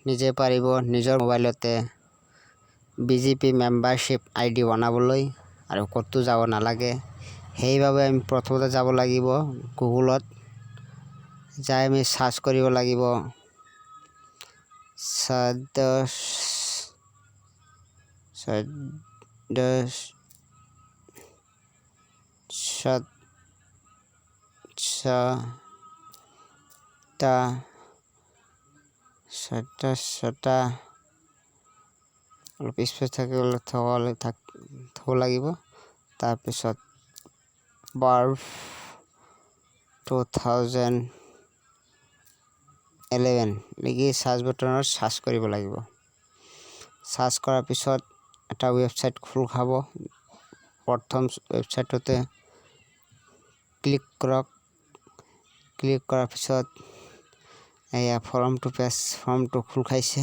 নিজে পাৰিব নিজৰ মোবাইলতে বিজেপি মেম্বাৰশ্বিপ আইডি বনাবলৈ আৰু ক'তো যাব নালাগে। সেইবাবে আমি প্ৰথমতে যাব লাগিব গুগলত যাই আমি সাৰ্চ কৰিব লাগিব সদস্যতা অলপ স্পেচ থ'ব লাগিব। তাৰপিছত বাৰ্ফ 2011 লিখি সাৰ্চ বাটনত সাৰ্চ কৰিব লাগিব। সাৰ্চ কৰাৰ পিছত এটা ৱেবছাইট খোল খাব। প্ৰথম ৱেবছাইটতে ক্লিক কৰক। ক্লিক কৰাৰ পিছত এয়া ফৰ্মটো খোল খাইছে।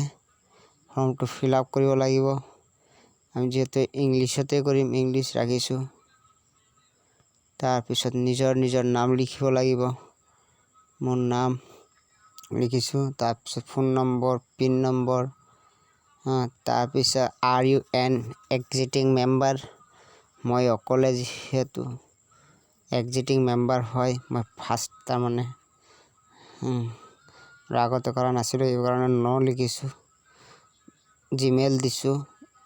ফৰ্মটো ফিল আপ কৰিব লাগিব। আমি যিহেতু ইংলিছতে কৰিম, ইংলিছ ৰাখিছোঁ। তাৰপিছত নিজৰ নাম লিখিব লাগিব। মোৰ নাম লিখিছোঁ। তাৰপিছত ফোন নম্বৰ, পিন নম্বৰ। তাৰপিছত are you an existing member. মই অকলে যিহেতু এক্সিটিং মেম্বাৰ হয়, মই ফাৰ্ষ্ট তাৰমানে আগতে কৰা নাছিলোঁ, এই কাৰণে লিখিছোঁ। জিমেইল দিছোঁ,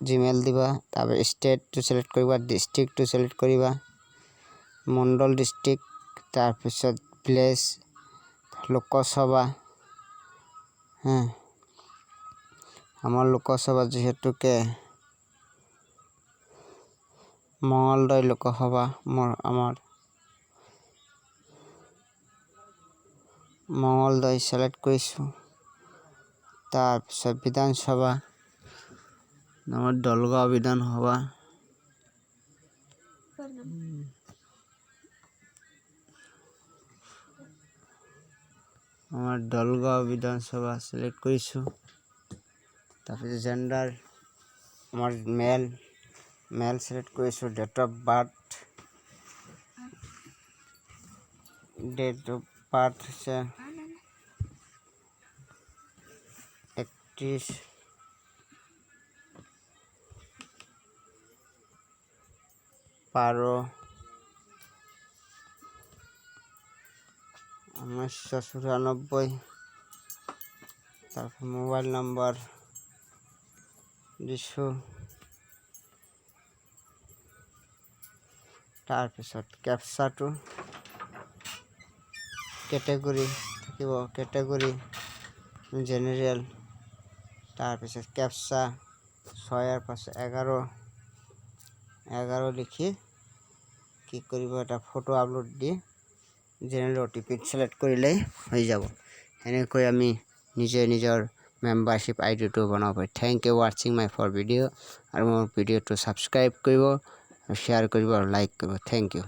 জিমেইল দিবা। তাৰপিছত ষ্টেটটো চিলেক্ট কৰিবা, ডিষ্ট্ৰিক্টটো চিলেক্ট কৰিবা, মণ্ডল ডিষ্ট্ৰিক্ট। তাৰপিছত ভিলেজ, লোকসভা। আমাৰ লোকসভা যিহেতুকে মঙলদৈ লোকসভা, আমাৰ মঙলদৈ চিলেক্ট কৰিছোঁ। তাৰপিছত বিধানসভা, আমাৰ দলগাঁও বিধানসভা। আমাৰ দলগাঁও বিধানসভা চিলেক্ট কৰিছোঁ। তাৰপিছত জেণ্ডাৰ, আমাৰ মেল চিলেক্ট কৰিছোঁ। ডেট অফ বাৰ্থ হৈছে 31/12/1994। তাৰপিছত মোবাইল নম্বৰ দিছোঁ। তাৰপিছত কেপচাটো কেটেগৰী থাকিব, কেটেগৰী জেনেৰেল। তাৰপিছত কেপচা 6/5/11 লিখি কি কৰিব, এটা ফটো আপলোড দি জেনেৰেল OTP চিলেক্ট কৰিলেই হৈ যাব। এনেকৈ আমি নিজৰ মেম্বাৰশ্বিপ আইডিটো বনাব পাৰি। থেংক ইউ ৱাচিং মাই ভিডিঅ'। আৰু মোৰ ভিডিঅ'টো ছাবস্ক্ৰাইব কৰিব, শ্বেয়াৰ কৰিব আৰু লাইক কৰিব। Thank U.